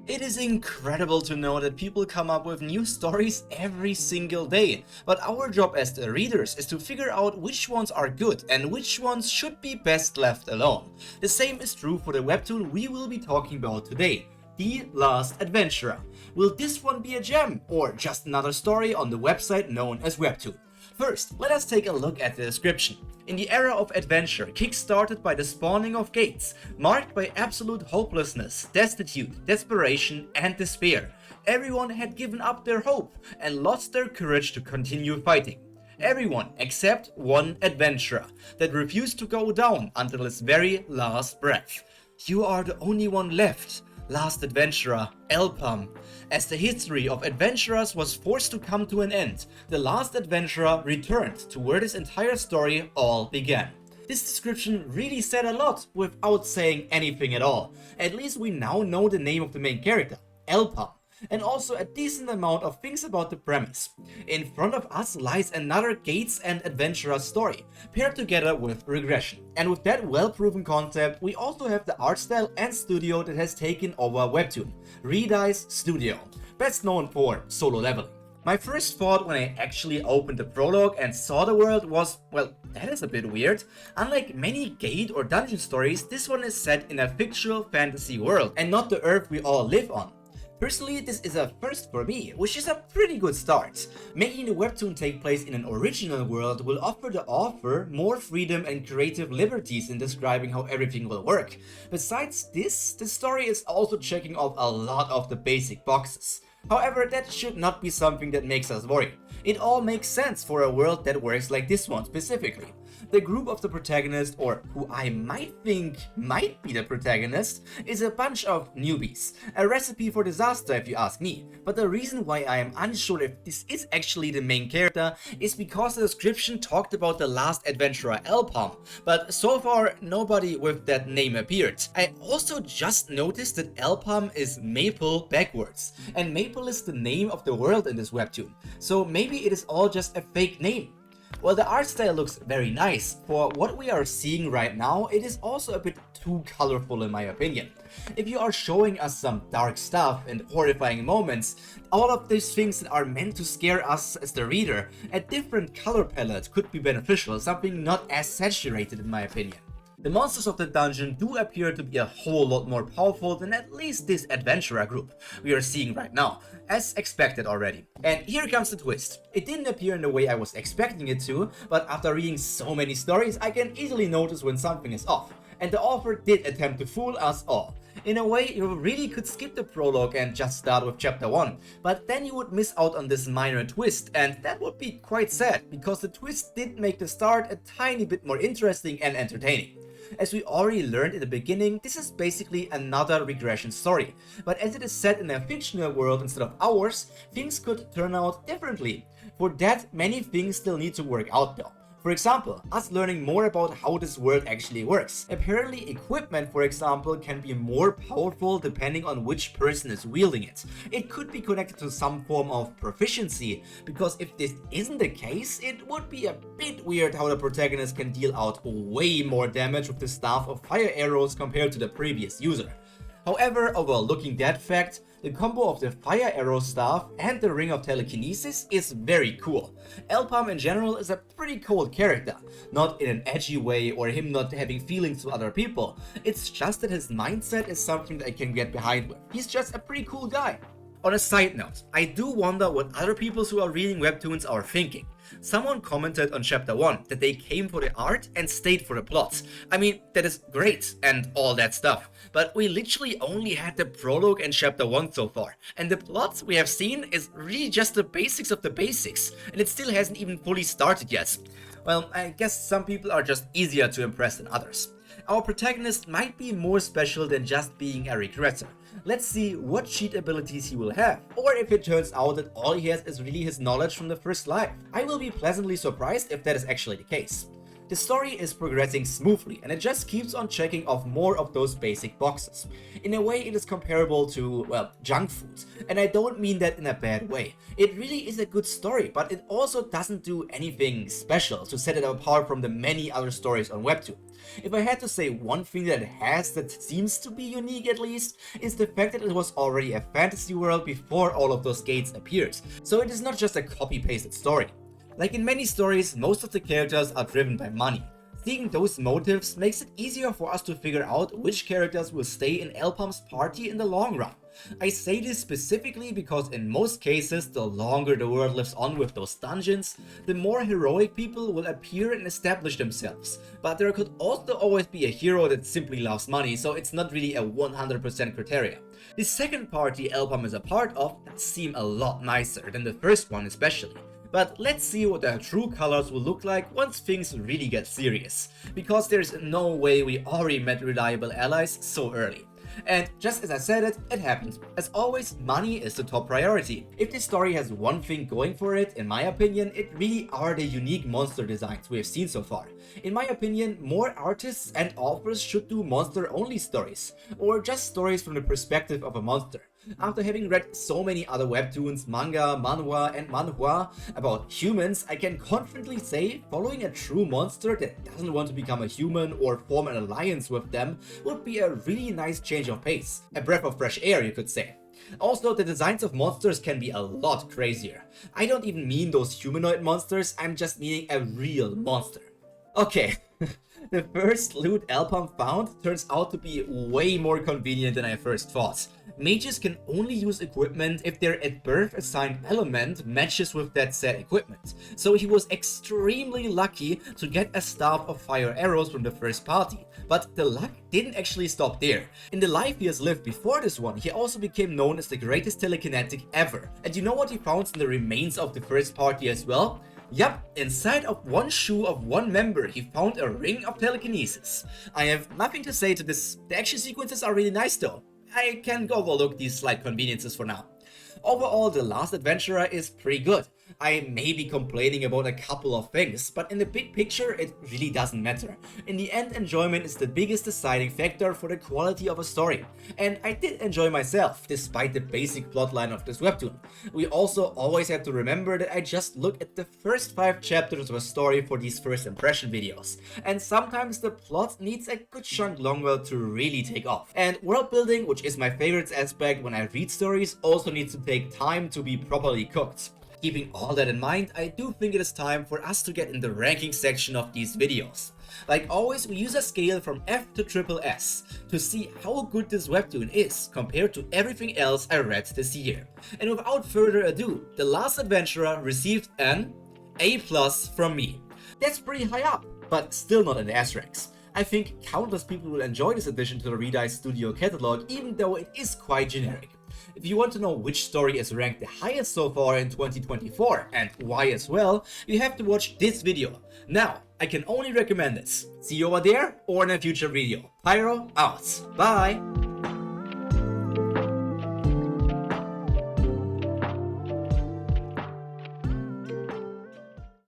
It is incredible to know that people come up with new stories every single day, but our job as the readers is to figure out which ones are good and which ones should be best left alone. The same is true for the webtoon we will be talking about today, The Last Adventurer. Will this one be a gem or just another story on the website known as Webtoon? First, let us take a look at the description. In the era of adventure, kickstarted by the spawning of gates, marked by absolute hopelessness, destitute, desperation, and despair, everyone had given up their hope and lost their courage to continue fighting. Everyone except one adventurer that refused to go down until his very last breath. You are the only one left. Last Adventurer Elpam. As the history of adventurers was forced to come to an end, the last adventurer returned to where this entire story all began. This description really said a lot without saying anything at all. At least we now know the name of the main character, Elpam, and also a decent amount of things about the premise. In front of us lies another Gates and Adventurer story, paired together with Regression. And with that well-proven concept, we also have the art style and studio that has taken over Webtoon, Redice Studio, best known for solo leveling. My first thought when I actually opened the prologue and saw the world was, well, that is a bit weird. Unlike many Gate or dungeon stories, this one is set in a fictional fantasy world and not the Earth we all live on. Personally, this is a first for me, which is a pretty good start. Making the webtoon take place in an original world will offer the author more freedom and creative liberties in describing how everything will work. Besides this, the story is also checking off a lot of the basic boxes. However, that should not be something that makes us worry. It all makes sense for a world that works like this one specifically. The group of the protagonist, or who I might think might be the protagonist, is a bunch of newbies. A recipe for disaster if you ask me. But the reason why I am unsure if this is actually the main character is because the description talked about the last adventurer Elpam, but so far nobody with that name appeared. I also just noticed that Elpam is Maple backwards, and Maple is the name of the world in this webtoon, so maybe it is all just a fake name. While the art style looks very nice, for what we are seeing right now, it is also a bit too colorful in my opinion. If you are showing us some dark stuff and horrifying moments, all of these things that are meant to scare us as the reader, a different color palette could be beneficial, something not as saturated in my opinion. The monsters of the dungeon do appear to be a whole lot more powerful than at least this adventurer group we are seeing right now, as expected already. And here comes the twist. It didn't appear in the way I was expecting it to, but after reading so many stories, I can easily notice when something is off. And the author did attempt to fool us all. In a way, you really could skip the prologue and just start with chapter 1, but then you would miss out on this minor twist, and that would be quite sad, because the twist did make the start a tiny bit more interesting and entertaining. As we already learned in the beginning, this is basically another regression story, but as it is set in a fictional world instead of ours, things could turn out differently. For that, many things still need to work out though. For example, us learning more about how this world actually works. Apparently, equipment, for example, can be more powerful depending on which person is wielding it. It could be connected to some form of proficiency, because if this isn't the case, it would be a bit weird how the protagonist can deal out way more damage with the staff of fire arrows compared to the previous user. However, overlooking that fact, the combo of the fire arrow staff and the ring of telekinesis is very cool. Elpam in general is a pretty cool character, not in an edgy way or him not having feelings to other people. It's just that his mindset is something that I can get behind with. He's just a pretty cool guy. On a side note, I do wonder what other people who are reading webtoons are thinking. Someone commented on chapter 1 that they came for the art and stayed for the plot. I mean, that is great and all that stuff, but we literally only had the prologue and chapter 1 so far, and the plot we have seen is really just the basics of the basics, and it still hasn't even fully started yet. Well, I guess some people are just easier to impress than others. Our protagonist might be more special than just being a regressor. Let's see what cheat abilities he will have, or if it turns out that all he has is really his knowledge from the first life. I will be pleasantly surprised if that is actually the case. The story is progressing smoothly and it just keeps on checking off more of those basic boxes. In a way it is comparable to, well, junk food, and I don't mean that in a bad way. It really is a good story, but it also doesn't do anything special to set it apart from the many other stories on Webtoon. If I had to say one thing that it has that seems to be unique at least, is the fact that it was already a fantasy world before all of those gates appeared, so it is not just a copy-pasted story. Like in many stories, most of the characters are driven by money. Seeing those motives makes it easier for us to figure out which characters will stay in Elpam's party in the long run. I say this specifically because in most cases, the longer the world lives on with those dungeons, the more heroic people will appear and establish themselves. But there could also always be a hero that simply loves money, so it's not really a 100% criteria. The second party Elpam is a part of does seem a lot nicer than the first one especially. But let's see what their true colors will look like once things really get serious, because there's no way we already met reliable allies so early. And just as I said it, it happened. As always, money is the top priority. If this story has one thing going for it, in my opinion, it really are the unique monster designs we have seen so far. In my opinion, more artists and authors should do monster-only stories, or just stories from the perspective of a monster. After having read so many other webtoons, manga, manhwa and manhwa about humans, I can confidently say following a true monster that doesn't want to become a human or form an alliance with them would be a really nice change of pace. A breath of fresh air, you could say. Also, the designs of monsters can be a lot crazier. I don't even mean those humanoid monsters, I'm just meaning a real monster. Okay, the first loot Elpam found turns out to be way more convenient than I first thought. Mages can only use equipment if their at birth assigned element matches with that said equipment. So he was extremely lucky to get a staff of fire arrows from the first party. But the luck didn't actually stop there. In the life he has lived before this one, he also became known as the greatest telekinetic ever. And you know what he found in the remains of the first party as well? Yup, inside of one shoe of one member he found a ring of telekinesis. I have nothing to say to this. The action sequences are really nice though. I can overlook these slight conveniences for now. Overall, The Last Adventurer is pretty good. I may be complaining about a couple of things, but in the big picture it really doesn't matter. In the end, enjoyment is the biggest deciding factor for the quality of a story. And I did enjoy myself, despite the basic plotline of this webtoon. We also always have to remember that I just look at the first 5 chapters of a story for these first impression videos. And sometimes the plot needs a good chunk longer to really take off. And world building, which is my favorite aspect when I read stories, also needs to take time to be properly cooked. Keeping all that in mind, I do think it is time for us to get in the ranking section of these videos. Like always, we use a scale from F to SS to see how good this webtoon is compared to everything else I read this year. And without further ado, The Last Adventurer received an A+ from me. That's pretty high up, but still not in the S ranks. I think countless people will enjoy this addition to the Redeye Studio catalog, even though it is quite generic. If you want to know which story is ranked the highest so far in 2024 and why as well, you have to watch this video. Now, I can only recommend this. See you over there or in a future video. Pyro out. Bye!